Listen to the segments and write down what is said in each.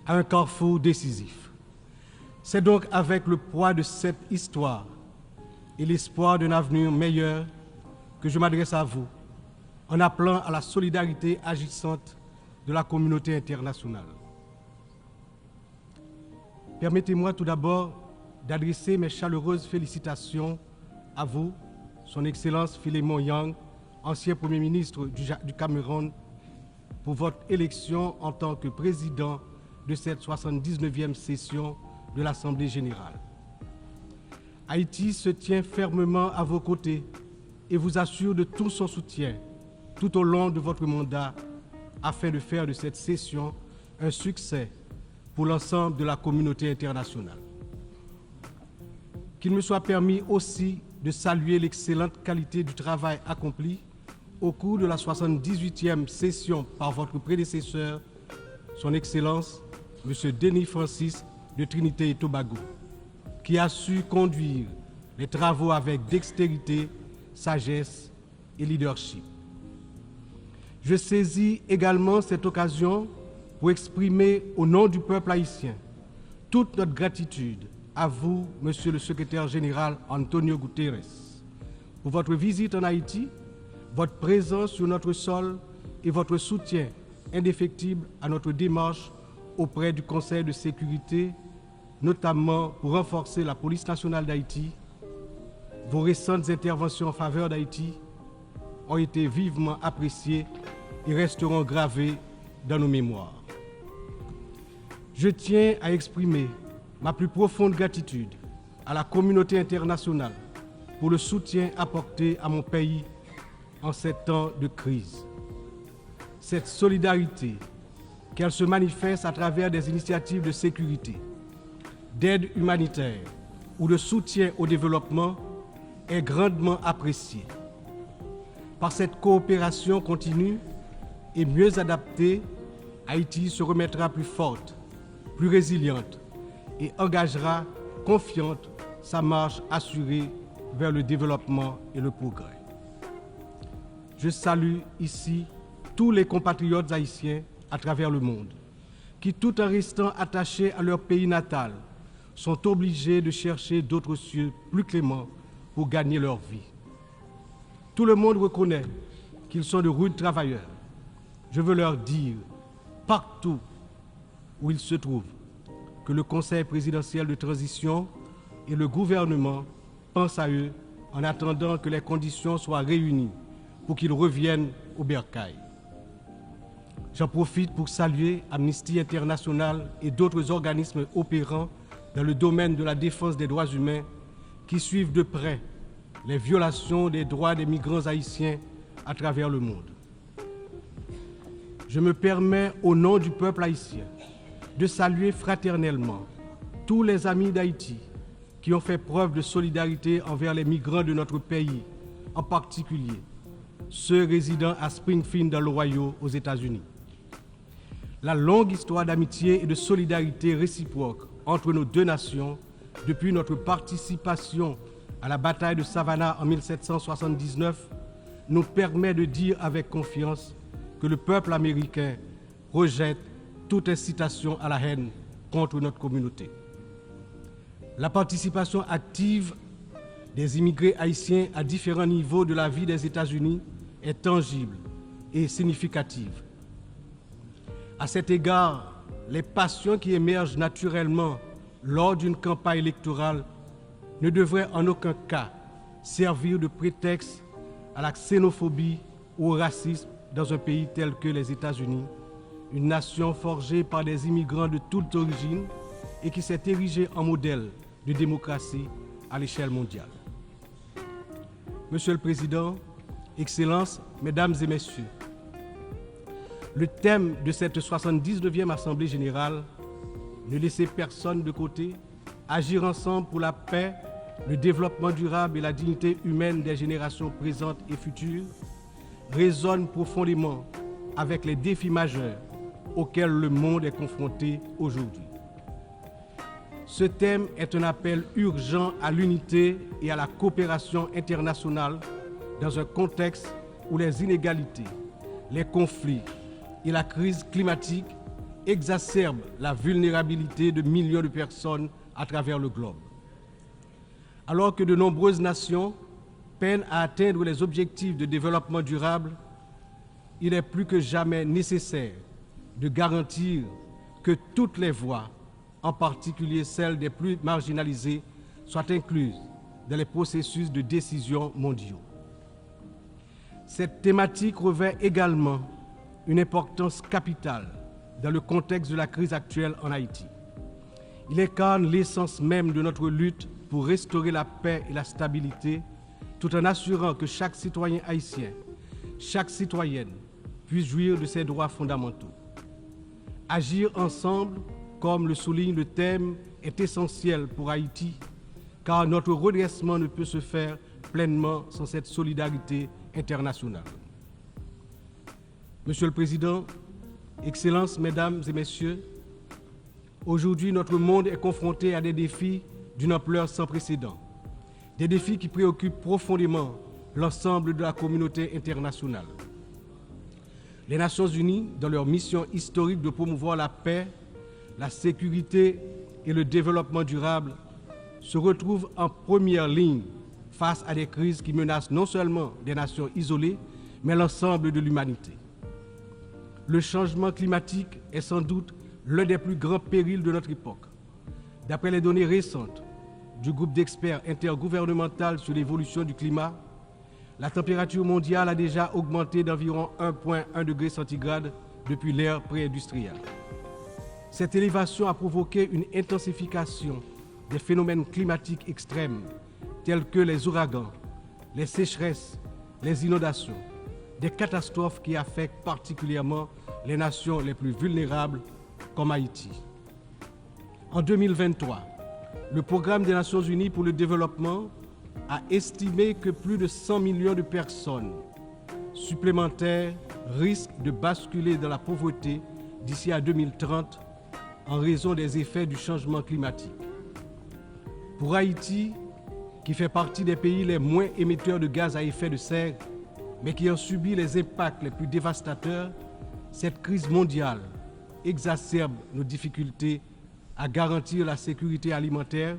à un carrefour décisif. C'est donc avec le poids de cette histoire et l'espoir d'un avenir meilleur que je m'adresse à vous, en appelant à la solidarité agissante de la communauté internationale. Permettez-moi tout d'abord d'adresser mes chaleureuses félicitations à vous, Son Excellence Philémon Yang, ancien Premier ministre du Cameroun, pour votre élection en tant que président de cette 79e session de l'Assemblée générale. Haïti se tient fermement à vos côtés et vous assure de tout son soutien tout au long de votre mandat afin de faire de cette session un succès pour l'ensemble de la communauté internationale. Qu'il me soit permis aussi de saluer l'excellente qualité du travail accompli au cours de la 78e session par votre prédécesseur, Son Excellence, M. Denis Francis de Trinité et Tobago, qui a su conduire les travaux avec dextérité, sagesse et leadership. Je saisis également cette occasion pour exprimer au nom du peuple haïtien toute notre gratitude à vous, Monsieur le Secrétaire général Antonio Guterres, pour votre visite en Haïti, votre présence sur notre sol et votre soutien indéfectible à notre démarche auprès du Conseil de sécurité, notamment pour renforcer la police nationale d'Haïti. Vos récentes interventions en faveur d'Haïti ont été vivement appréciées et resteront gravées dans nos mémoires. Je tiens à exprimer ma plus profonde gratitude à la communauté internationale pour le soutien apporté à mon pays en ces temps de crise. Cette solidarité, qu'elle se manifeste à travers des initiatives de sécurité, d'aide humanitaire ou de soutien au développement, est grandement appréciée. Par cette coopération continue et mieux adaptée, Haïti se remettra plus forte, plus résiliente et engagera confiante sa marche assurée vers le développement et le progrès. Je salue ici tous les compatriotes haïtiens à travers le monde qui, tout en restant attachés à leur pays natal, sont obligés de chercher d'autres cieux plus cléments pour gagner leur vie. Tout le monde reconnaît qu'ils sont de rudes travailleurs. Je veux leur dire, partout où ils se trouvent, que le Conseil présidentiel de transition et le gouvernement pensent à eux en attendant que les conditions soient réunies pour qu'ils reviennent au bercail. J'en profite pour saluer Amnesty International et d'autres organismes opérant dans le domaine de la défense des droits humains qui suivent de près les violations des droits des migrants haïtiens à travers le monde. Je me permets, au nom du peuple haïtien, de saluer fraternellement tous les amis d'Haïti qui ont fait preuve de solidarité envers les migrants de notre pays, en particulier ceux résidant à Springfield dans l'Ohio aux États-Unis. La longue histoire d'amitié et de solidarité réciproque entre nos deux nations, depuis notre participation à la bataille de Savannah en 1779, nous permet de dire avec confiance que le peuple américain rejette toute incitation à la haine contre notre communauté. La participation active des immigrés haïtiens à différents niveaux de la vie des États-Unis est tangible et significative. À cet égard, les passions qui émergent naturellement lors d'une campagne électorale ne devraient en aucun cas servir de prétexte à la xénophobie ou au racisme dans un pays tel que les États-Unis, une nation forgée par des immigrants de toute origine et qui s'est érigée en modèle de démocratie à l'échelle mondiale. Monsieur le Président, Excellences, Mesdames et Messieurs, le thème de cette 79e Assemblée générale, ne laisser personne de côté, agir ensemble pour la paix, le développement durable et la dignité humaine des générations présentes et futures, résonne profondément avec les défis majeurs auxquels le monde est confronté aujourd'hui. Ce thème est un appel urgent à l'unité et à la coopération internationale dans un contexte où les inégalités, les conflits et la crise climatique exacerbe la vulnérabilité de millions de personnes à travers le globe. Alors que de nombreuses nations peinent à atteindre les objectifs de développement durable, il est plus que jamais nécessaire de garantir que toutes les voix, en particulier celles des plus marginalisées, soient incluses dans les processus de décision mondiaux. Cette thématique revêt également une importance capitale dans le contexte de la crise actuelle en Haïti. Il incarne l'essence même de notre lutte pour restaurer la paix et la stabilité, tout en assurant que chaque citoyen haïtien, chaque citoyenne puisse jouir de ses droits fondamentaux. Agir ensemble, comme le souligne le thème, est essentiel pour Haïti, car notre redressement ne peut se faire pleinement sans cette solidarité internationale. Monsieur le Président, Excellences, Mesdames et Messieurs, aujourd'hui notre monde est confronté à des défis d'une ampleur sans précédent, des défis qui préoccupent profondément l'ensemble de la communauté internationale. Les Nations Unies, dans leur mission historique de promouvoir la paix, la sécurité et le développement durable, se retrouvent en première ligne face à des crises qui menacent non seulement des nations isolées, mais l'ensemble de l'humanité. Le changement climatique est sans doute l'un des plus grands périls de notre époque. D'après les données récentes du groupe d'experts intergouvernemental sur l'évolution du climat, la température mondiale a déjà augmenté d'environ 1,1 degré centigrade depuis l'ère pré-industrielle. Cette élévation a provoqué une intensification des phénomènes climatiques extrêmes tels que les ouragans, les sécheresses, les inondations, des catastrophes qui affectent particulièrement les nations les plus vulnérables comme Haïti. En 2023, le Programme des Nations Unies pour le développement a estimé que plus de 100 millions de personnes supplémentaires risquent de basculer dans la pauvreté d'ici à 2030 en raison des effets du changement climatique. Pour Haïti, qui fait partie des pays les moins émetteurs de gaz à effet de serre, mais qui en subit les impacts les plus dévastateurs, cette crise mondiale exacerbe nos difficultés à garantir la sécurité alimentaire,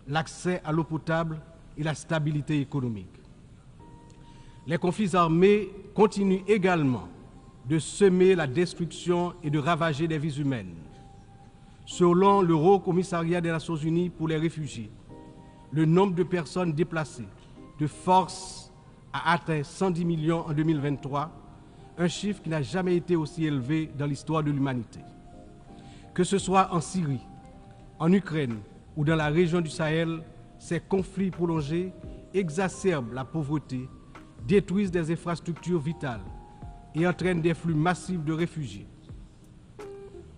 l'accès à l'eau potable et la stabilité économique. Les conflits armés continuent également de semer la destruction et de ravager des vies humaines. Selon le Haut Commissariat des Nations Unies pour les réfugiés, le nombre de personnes déplacées de force a atteint 110 millions en 2023, un chiffre qui n'a jamais été aussi élevé dans l'histoire de l'humanité. Que ce soit en Syrie, en Ukraine ou dans la région du Sahel, ces conflits prolongés exacerbent la pauvreté, détruisent des infrastructures vitales et entraînent des flux massifs de réfugiés.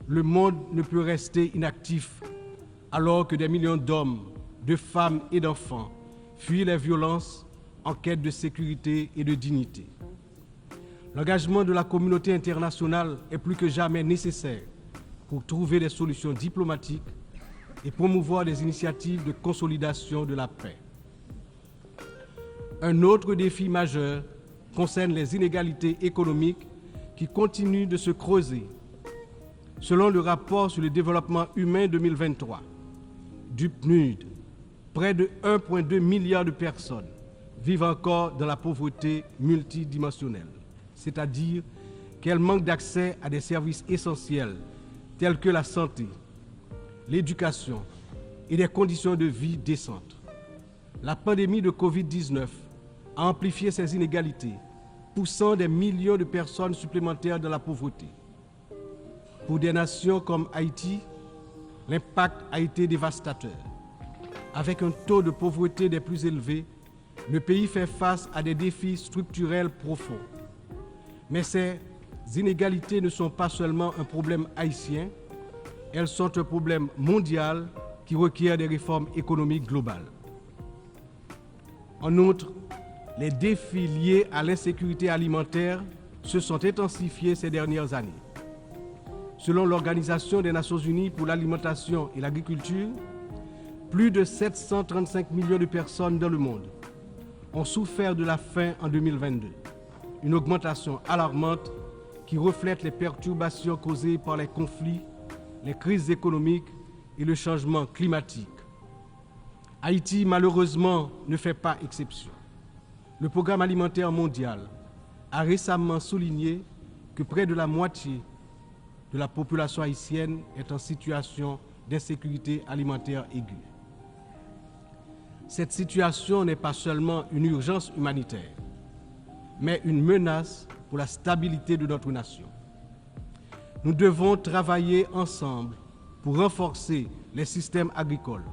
Le monde ne peut rester inactif alors que des millions d'hommes, de femmes et d'enfants fuient les violences en quête de sécurité et de dignité. L'engagement de la communauté internationale est plus que jamais nécessaire pour trouver des solutions diplomatiques et promouvoir des initiatives de consolidation de la paix. Un autre défi majeur concerne les inégalités économiques qui continuent de se creuser. Selon le rapport sur le développement humain 2023 du PNUD, près de 1,2 milliard de personnes vivent encore dans la pauvreté multidimensionnelle, c'est-à-dire qu'elles manquent d'accès à des services essentiels tels que la santé, l'éducation et des conditions de vie décentes. La pandémie de Covid-19 a amplifié ces inégalités, poussant des millions de personnes supplémentaires dans la pauvreté. Pour des nations comme Haïti, l'impact a été dévastateur. Avec un taux de pauvreté des plus élevés, le pays fait face à des défis structurels profonds. Mais ces inégalités ne sont pas seulement un problème haïtien, elles sont un problème mondial qui requiert des réformes économiques globales. En outre, les défis liés à l'insécurité alimentaire se sont intensifiés ces dernières années. Selon l'Organisation des Nations Unies pour l'alimentation et l'agriculture, plus de 735 millions de personnes dans le monde ont souffert de la faim en 2022, une augmentation alarmante qui reflète les perturbations causées par les conflits, les crises économiques et le changement climatique. Haïti, malheureusement, ne fait pas exception. Le Programme alimentaire mondial a récemment souligné que près de la moitié de la population haïtienne est en situation d'insécurité alimentaire aiguë. Cette situation n'est pas seulement une urgence humanitaire, mais une menace pour la stabilité de notre nation. Nous devons travailler ensemble pour renforcer les systèmes agricoles,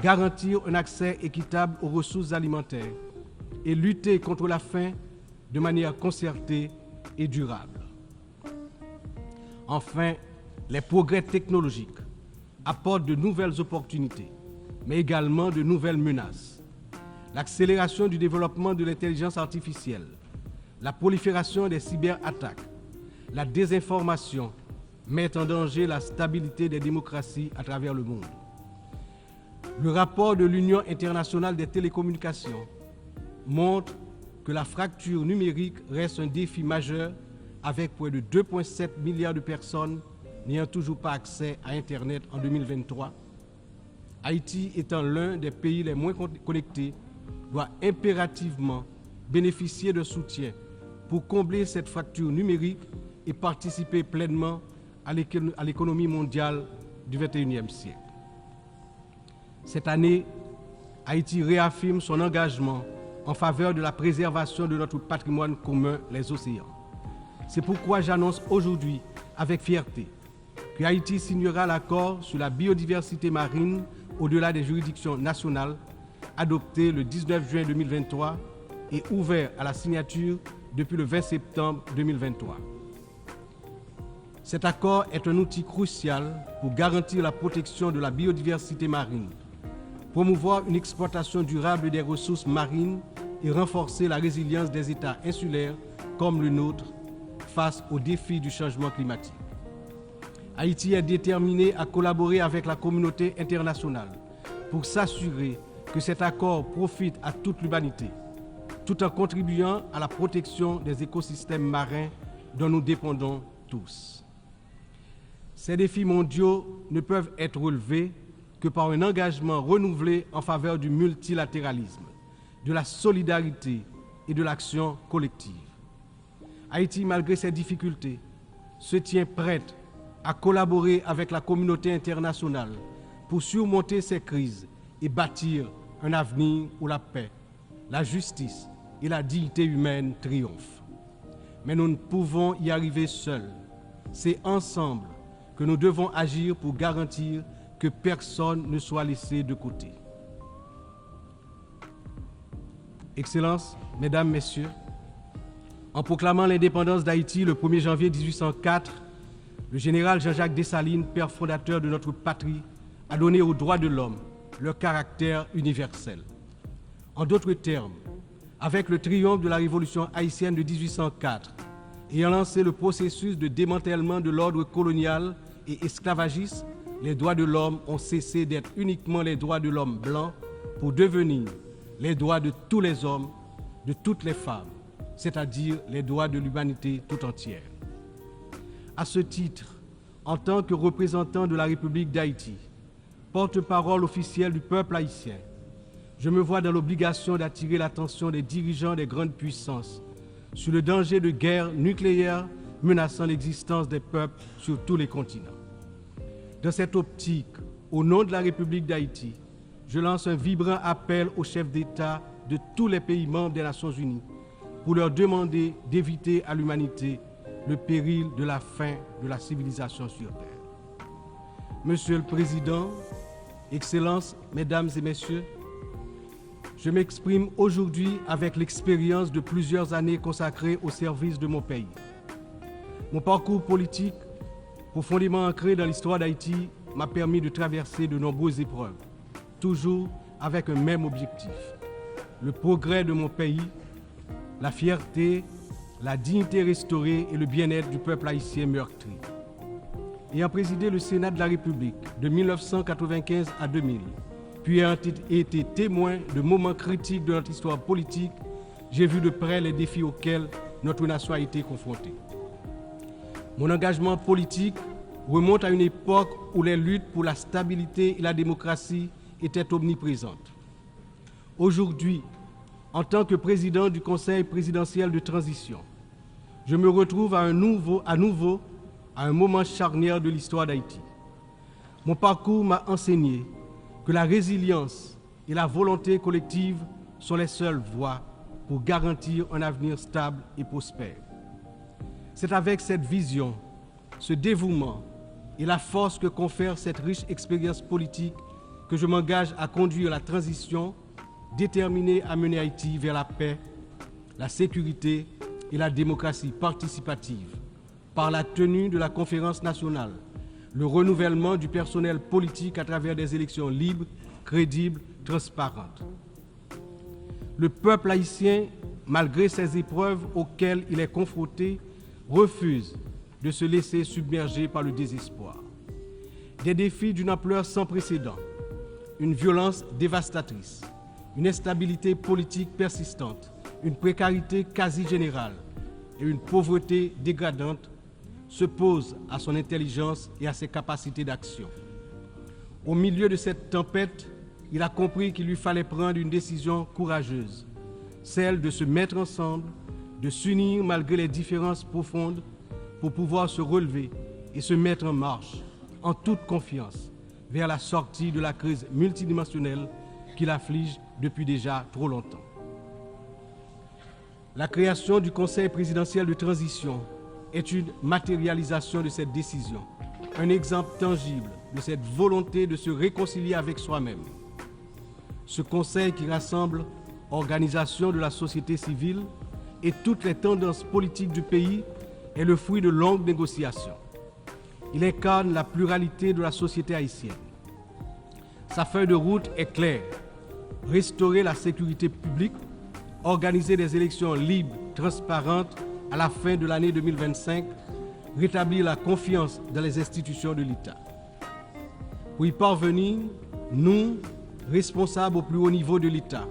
garantir un accès équitable aux ressources alimentaires et lutter contre la faim de manière concertée et durable. Enfin, les progrès technologiques apportent de nouvelles opportunités, mais également de nouvelles menaces. L'accélération du développement de l'intelligence artificielle, la prolifération des cyberattaques, la désinformation mettent en danger la stabilité des démocraties à travers le monde. Le rapport de l'Union internationale des télécommunications montre que la fracture numérique reste un défi majeur avec près de 2,7 milliards de personnes n'ayant toujours pas accès à Internet en 2023. Haïti étant l'un des pays les moins connectés, doit impérativement bénéficier de soutien pour combler cette fracture numérique et participer pleinement à l'économie mondiale du XXIe siècle. Cette année, Haïti réaffirme son engagement en faveur de la préservation de notre patrimoine commun, les océans. C'est pourquoi j'annonce aujourd'hui avec fierté que Haïti signera l'accord sur la biodiversité marine au-delà des juridictions nationales, adopté le 19 juin 2023 et ouvert à la signature depuis le 20 septembre 2023. Cet accord est un outil crucial pour garantir la protection de la biodiversité marine, promouvoir une exploitation durable des ressources marines et renforcer la résilience des États insulaires comme le nôtre face aux défis du changement climatique. Haïti est déterminé à collaborer avec la communauté internationale pour s'assurer que cet accord profite à toute l'humanité, tout en contribuant à la protection des écosystèmes marins dont nous dépendons tous. Ces défis mondiaux ne peuvent être relevés que par un engagement renouvelé en faveur du multilatéralisme, de la solidarité et de l'action collective. Haïti, malgré ses difficultés, se tient prête à collaborer avec la communauté internationale pour surmonter ces crises et bâtir un avenir où la paix, la justice et la dignité humaine triomphent. Mais nous ne pouvons y arriver seuls. C'est ensemble que nous devons agir pour garantir que personne ne soit laissé de côté. Excellences, Mesdames, Messieurs, en proclamant l'indépendance d'Haïti le 1er janvier 1804, le général Jean-Jacques Dessalines, père fondateur de notre patrie, a donné aux droits de l'homme leur caractère universel. En d'autres termes, avec le triomphe de la révolution haïtienne de 1804, ayant lancé le processus de démantèlement de l'ordre colonial et esclavagiste, les droits de l'homme ont cessé d'être uniquement les droits de l'homme blanc pour devenir les droits de tous les hommes, de toutes les femmes, c'est-à-dire les droits de l'humanité tout entière. À ce titre, en tant que représentant de la République d'Haïti, porte-parole officiel du peuple haïtien, je me vois dans l'obligation d'attirer l'attention des dirigeants des grandes puissances sur le danger de guerre nucléaire menaçant l'existence des peuples sur tous les continents. Dans cette optique, au nom de la République d'Haïti, je lance un vibrant appel aux chefs d'État de tous les pays membres des Nations Unies pour leur demander d'éviter à l'humanité le péril de la fin de la civilisation sur Terre. Monsieur le Président, Excellences, Mesdames et Messieurs, je m'exprime aujourd'hui avec l'expérience de plusieurs années consacrées au service de mon pays. Mon parcours politique, profondément ancré dans l'histoire d'Haïti, m'a permis de traverser de nombreuses épreuves, toujours avec un même objectif, le progrès de mon pays, la fierté, la dignité restaurée et le bien-être du peuple haïtien meurtri. Ayant présidé le Sénat de la République de 1995 à 2000, puis ayant été témoin de moments critiques de notre histoire politique, j'ai vu de près les défis auxquels notre nation a été confrontée. Mon engagement politique remonte à une époque où les luttes pour la stabilité et la démocratie étaient omniprésentes. Aujourd'hui, en tant que président du Conseil présidentiel de transition, je me retrouve à nouveau à un moment charnière de l'histoire d'Haïti. Mon parcours m'a enseigné que la résilience et la volonté collective sont les seules voies pour garantir un avenir stable et prospère. C'est avec cette vision, ce dévouement et la force que confère cette riche expérience politique que je m'engage à conduire la transition, déterminé à mener Haïti vers la paix, la sécurité et la démocratie participative, par la tenue de la conférence nationale, le renouvellement du personnel politique à travers des élections libres, crédibles, transparentes. Le peuple haïtien, malgré ces épreuves auxquelles il est confronté, refuse de se laisser submerger par le désespoir. Des défis d'une ampleur sans précédent, une violence dévastatrice, une instabilité politique persistante, une précarité quasi générale et une pauvreté dégradante se posent à son intelligence et à ses capacités d'action. Au milieu de cette tempête, il a compris qu'il lui fallait prendre une décision courageuse, celle de se mettre ensemble, de s'unir malgré les différences profondes pour pouvoir se relever et se mettre en marche, en toute confiance, vers la sortie de la crise multidimensionnelle qui l'afflige depuis déjà trop longtemps. La création du Conseil présidentiel de transition est une matérialisation de cette décision, un exemple tangible de cette volonté de se réconcilier avec soi-même. Ce Conseil qui rassemble organisations de la société civile et toutes les tendances politiques du pays est le fruit de longues négociations. Il incarne la pluralité de la société haïtienne. Sa feuille de route est claire: restaurer la sécurité publique, organiser des élections libres, transparentes à la fin de l'année 2025, rétablir la confiance dans les institutions de l'État. Pour y parvenir, nous, responsables au plus haut niveau de l'État,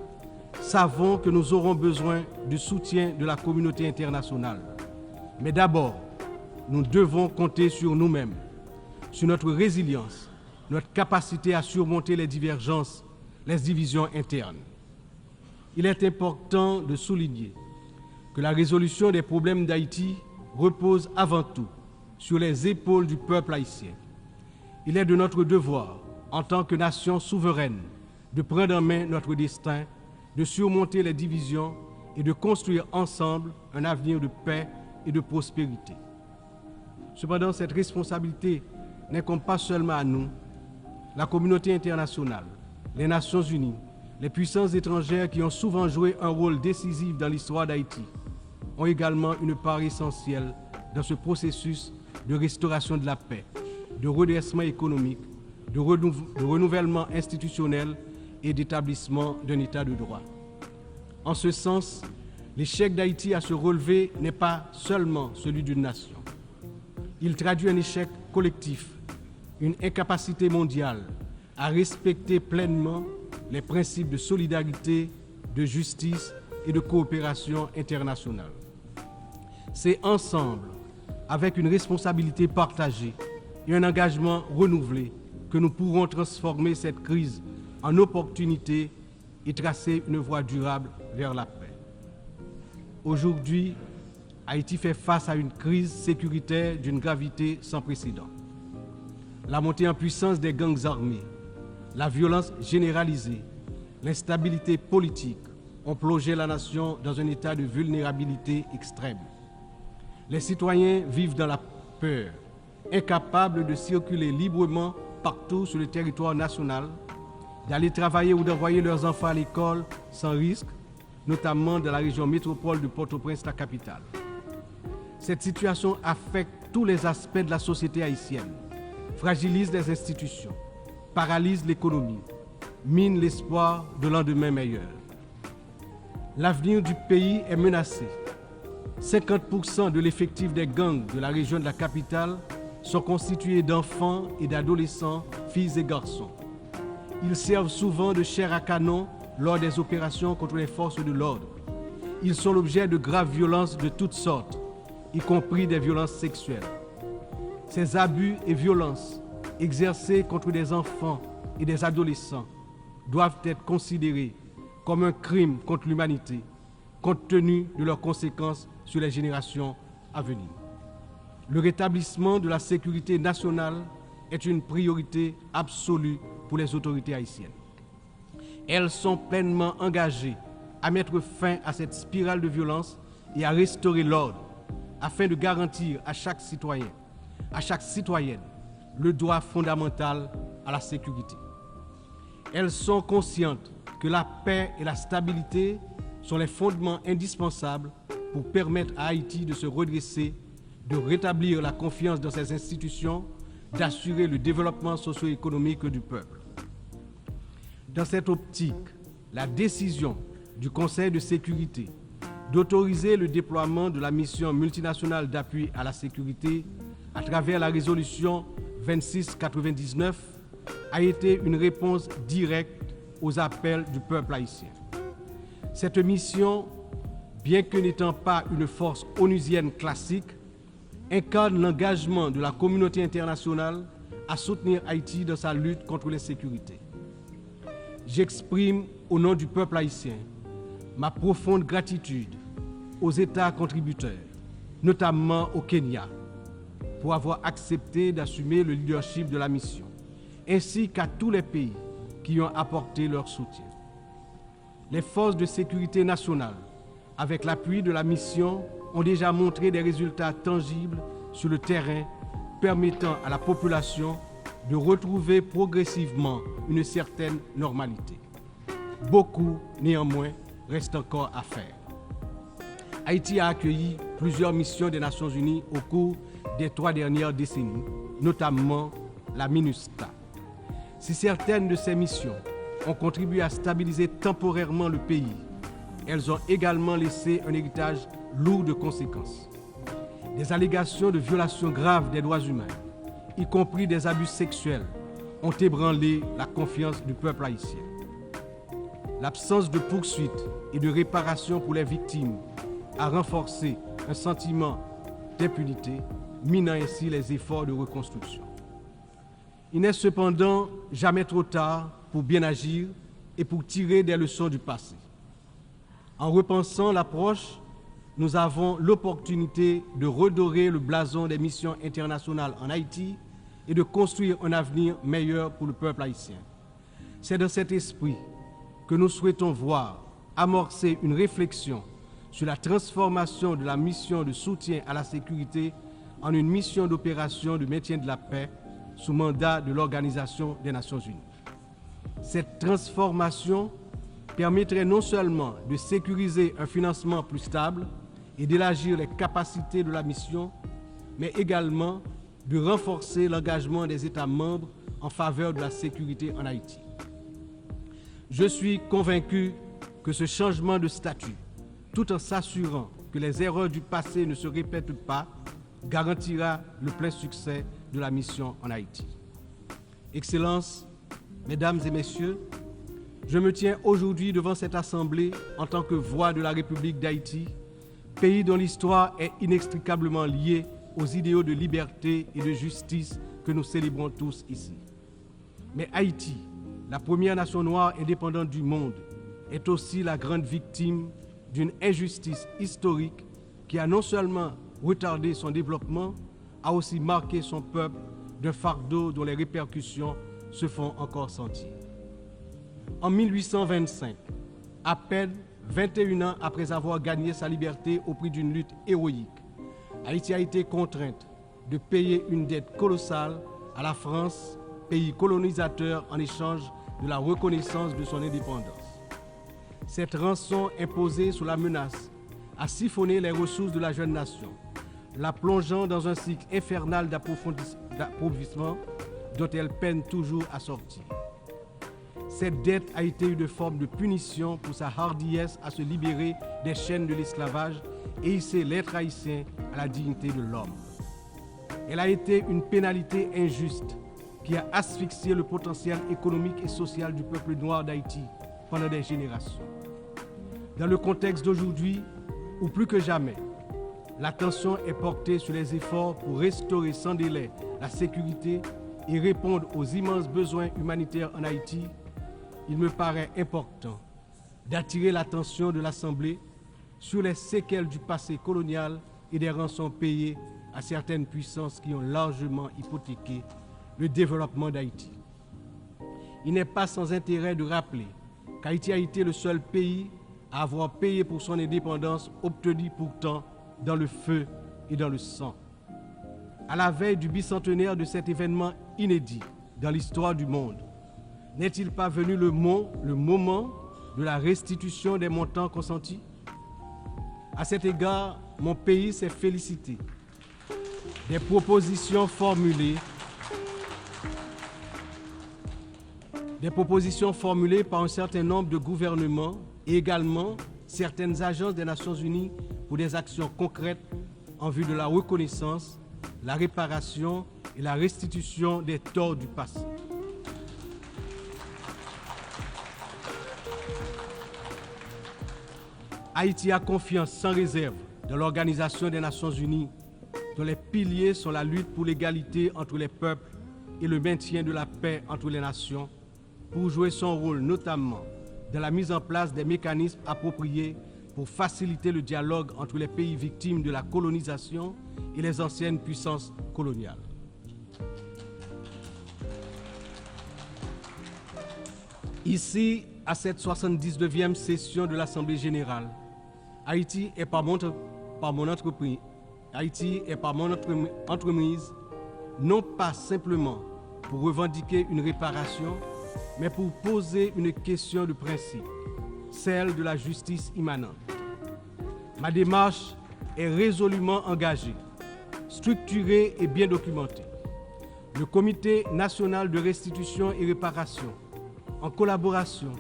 savons que nous aurons besoin du soutien de la communauté internationale. Mais d'abord, nous devons compter sur nous-mêmes, sur notre résilience, notre capacité à surmonter les divergences, les divisions internes. Il est important de souligner que la résolution des problèmes d'Haïti repose avant tout sur les épaules du peuple haïtien. Il est de notre devoir, en tant que nation souveraine, de prendre en main notre destin, de surmonter les divisions et de construire ensemble un avenir de paix et de prospérité. Cependant, cette responsabilité n'incombe pas seulement à nous. La communauté internationale, les Nations Unies, les puissances étrangères qui ont souvent joué un rôle décisif dans l'histoire d'Haïti ont également une part essentielle dans ce processus de restauration de la paix, de redressement économique, de renouvellement institutionnel et d'établissement d'un État de droit. En ce sens, l'échec d'Haïti à se relever n'est pas seulement celui d'une nation. Il traduit un échec collectif, une incapacité mondiale à respecter pleinement les principes de solidarité, de justice et de coopération internationale. C'est ensemble, avec une responsabilité partagée et un engagement renouvelé, que nous pourrons transformer cette crise en opportunité et tracer une voie durable vers la paix. Aujourd'hui, Haïti fait face à une crise sécuritaire d'une gravité sans précédent. La montée en puissance des gangs armés, la violence généralisée, l'instabilité politique ont plongé la nation dans un état de vulnérabilité extrême. Les citoyens vivent dans la peur, incapables de circuler librement partout sur le territoire national, d'aller travailler ou d'envoyer leurs enfants à l'école sans risque, notamment dans la région métropole de Port-au-Prince, la capitale. Cette situation affecte tous les aspects de la société haïtienne, fragilise les institutions, paralyse l'économie, mine l'espoir de lendemain meilleur. L'avenir du pays est menacé. 50% de l'effectif des gangs de la région de la capitale sont constitués d'enfants et d'adolescents, filles et garçons. Ils servent souvent de chair à canon lors des opérations contre les forces de l'ordre. Ils sont l'objet de graves violences de toutes sortes, y compris des violences sexuelles. ces abus et violences exercés contre des enfants et des adolescents doivent être considérés comme un crime contre l'humanité, compte tenu de leurs conséquences sur les générations à venir. Le rétablissement de la sécurité nationale est une priorité absolue pour les autorités haïtiennes. Elles sont pleinement engagées à mettre fin à cette spirale de violence et à restaurer l'ordre afin de garantir à chaque citoyen, à chaque citoyenne, le droit fondamental à la sécurité. Elles sont conscientes que la paix et la stabilité sont les fondements indispensables pour permettre à Haïti de se redresser, de rétablir la confiance dans ses institutions, d'assurer le développement socio-économique du peuple. Dans cette optique, la décision du Conseil de sécurité d'autoriser le déploiement de la mission multinationale d'appui à la sécurité à travers la résolution 2699 a été une réponse directe aux appels du peuple haïtien. Cette mission, bien que n'étant pas une force onusienne classique, incarne l'engagement de la communauté internationale à soutenir Haïti dans sa lutte contre l'insécurité. J'exprime au nom du peuple haïtien ma profonde gratitude aux États contributeurs, notamment au Kenya, pour avoir accepté d'assumer le leadership de la mission, ainsi qu'à tous les pays qui ont apporté leur soutien. Les forces de sécurité nationale, avec l'appui de la mission, ont déjà montré des résultats tangibles sur le terrain permettant à la population de retrouver progressivement une certaine normalité. Beaucoup, néanmoins, reste encore à faire. Haïti a accueilli plusieurs missions des Nations Unies au cours des 3 dernières décennies, notamment la MINUSTA. Si certaines de ces missions ont contribué à stabiliser temporairement le pays, elles ont également laissé un héritage lourd de conséquences. Des allégations de violations graves des droits humains, y compris des abus sexuels, ont ébranlé la confiance du peuple haïtien. L'absence de poursuites et de réparation pour les victimes a renforcé un sentiment d'impunité, minant ainsi les efforts de reconstruction. Il n'est cependant jamais trop tard pour bien agir et pour tirer des leçons du passé. En repensant l'approche, nous avons l'opportunité de redorer le blason des missions internationales en Haïti et de construire un avenir meilleur pour le peuple haïtien. C'est dans cet esprit que nous souhaitons voir amorcer une réflexion sur la transformation de la mission de soutien à la sécurité en une mission d'opération de maintien de la paix sous mandat de l'Organisation des Nations Unies. Cette transformation permettrait non seulement de sécuriser un financement plus stable et d'élargir les capacités de la mission, mais également de renforcer l'engagement des États membres en faveur de la sécurité en Haïti. Je suis convaincu que ce changement de statut, tout en s'assurant que les erreurs du passé ne se répètent pas, garantira le plein succès de la mission en Haïti. Excellences, Mesdames et Messieurs, je me tiens aujourd'hui devant cette Assemblée en tant que voix de la République d'Haïti, pays dont l'histoire est inextricablement liée aux idéaux de liberté et de justice que nous célébrons tous ici. Mais Haïti, la première nation noire indépendante du monde, est aussi la grande victime d'une injustice historique qui a non seulement retardé son développement, a aussi marqué son peuple d'un fardeau dont les répercussions se font encore sentir. En 1825, à peine 21 ans après avoir gagné sa liberté au prix d'une lutte héroïque, Haïti a été contrainte de payer une dette colossale à la France, pays colonisateur, en échange de la reconnaissance de son indépendance. Cette rançon imposée sous la menace a siphonné les ressources de la jeune nation, la plongeant dans un cycle infernal d'appauvrissement dont elle peine toujours à sortir. Cette dette a été une forme de punition pour sa hardiesse à se libérer des chaînes de l'esclavage et hisser l'être haïtien à la dignité de l'homme. Elle a été une pénalité injuste qui a asphyxié le potentiel économique et social du peuple noir d'Haïti pendant des générations. Dans le contexte d'aujourd'hui, où plus que jamais, l'attention est portée sur les efforts pour restaurer sans délai la sécurité et répondre aux immenses besoins humanitaires en Haïti, il me paraît important d'attirer l'attention de l'Assemblée sur les séquelles du passé colonial et des rançons payées à certaines puissances qui ont largement hypothéqué le développement d'Haïti. Il n'est pas sans intérêt de rappeler qu'Haïti a été le seul pays à avoir payé pour son indépendance, obtenue pourtant dans le feu et dans le sang. À la veille du bicentenaire de cet événement inédit dans l'histoire du monde, n'est-il pas venu le moment de la restitution des montants consentis? À cet égard, mon pays s'est félicité des propositions formulées par un certain nombre de gouvernements et également certaines agences des Nations Unies pour des actions concrètes en vue de la reconnaissance, la réparation et la restitution des torts du passé. Haïti a confiance sans réserve dans l'Organisation des Nations Unies, dont les piliers sont la lutte pour l'égalité entre les peuples et le maintien de la paix entre les nations, pour jouer son rôle notamment dans la mise en place des mécanismes appropriés pour faciliter le dialogue entre les pays victimes de la colonisation et les anciennes puissances coloniales. Ici, à cette 79e session de l'Assemblée générale, Haïti est par mon entreprise, non pas simplement pour revendiquer une réparation, mais pour poser une question de principe, celle de la justice immanente. Ma démarche est résolument engagée, structurée et bien documentée. Le Comité national de restitution et réparation, en collaboration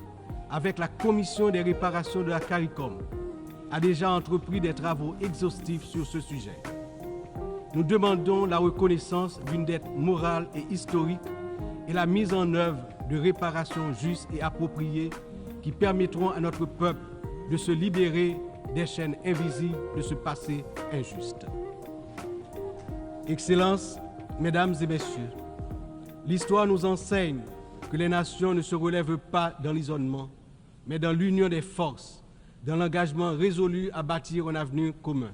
avec la Commission des réparations de la CARICOM, a déjà entrepris des travaux exhaustifs sur ce sujet. Nous demandons la reconnaissance d'une dette morale et historique et la mise en œuvre de réparations justes et appropriées qui permettront à notre peuple de se libérer des chaînes invisibles de ce passé injuste. Excellences, Mesdames et Messieurs, l'histoire nous enseigne que les nations ne se relèvent pas dans l'isolement, mais dans l'union des forces, dans l'engagement résolu à bâtir un avenir commun.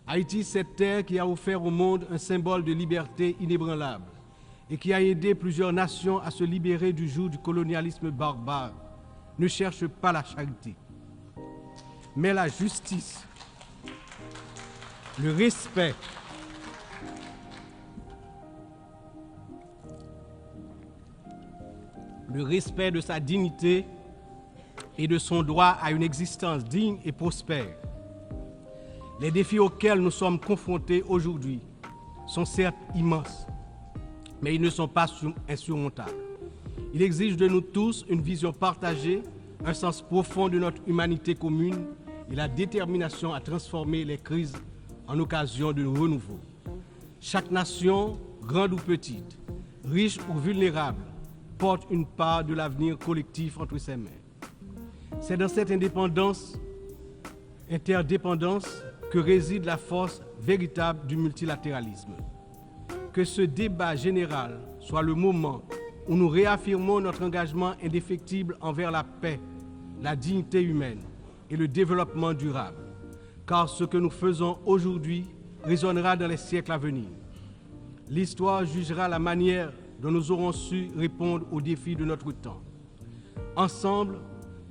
Haïti, cette terre qui a offert au monde un symbole de liberté inébranlable et qui a aidé plusieurs nations à se libérer du joug du colonialisme barbare, ne cherche pas la charité, mais la justice, le respect, de sa dignité et de son droit à une existence digne et prospère. Les défis auxquels nous sommes confrontés aujourd'hui sont certes immenses, mais ils ne sont pas insurmontables. Il exige de nous tous une vision partagée, un sens profond de notre humanité commune et la détermination à transformer les crises en occasion de renouveau. Chaque nation, grande ou petite, riche ou vulnérable, porte une part de l'avenir collectif entre ses mains. C'est dans cette interdépendance que réside la force véritable du multilatéralisme. Que ce débat général soit le moment où nous réaffirmons notre engagement indéfectible envers la paix, la dignité humaine et le développement durable, car ce que nous faisons aujourd'hui résonnera dans les siècles à venir. L'histoire jugera la manière dont nous aurons su répondre aux défis de notre temps. Ensemble,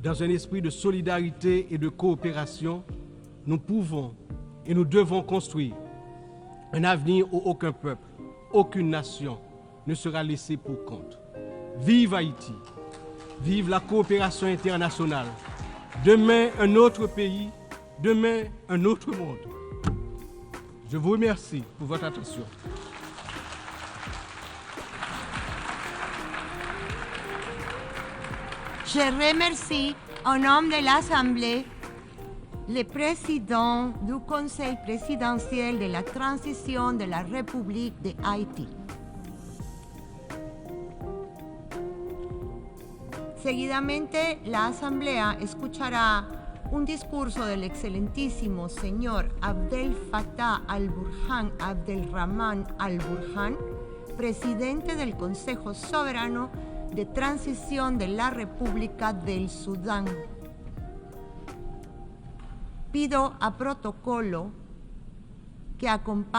dans un esprit de solidarité et de coopération, nous pouvons et nous devons construire un avenir où aucun peuple, aucune nation ne sera laissé pour compte. Vive Haïti, vive la coopération internationale. Demain, un autre pays, demain, un autre monde. Je vous remercie pour votre attention. Je remercie au nom de l'Assemblée le président du Conseil présidentiel de la transición de la République de Haïti. Seguidamente, la Asamblea escuchará un discurso del excelentísimo señor Abdel Fattah al-Burhan Abdelrahman al-Burhan, presidente del Consejo Soberano de Transición de la República del Sudán. Pido a protocolo que acompañe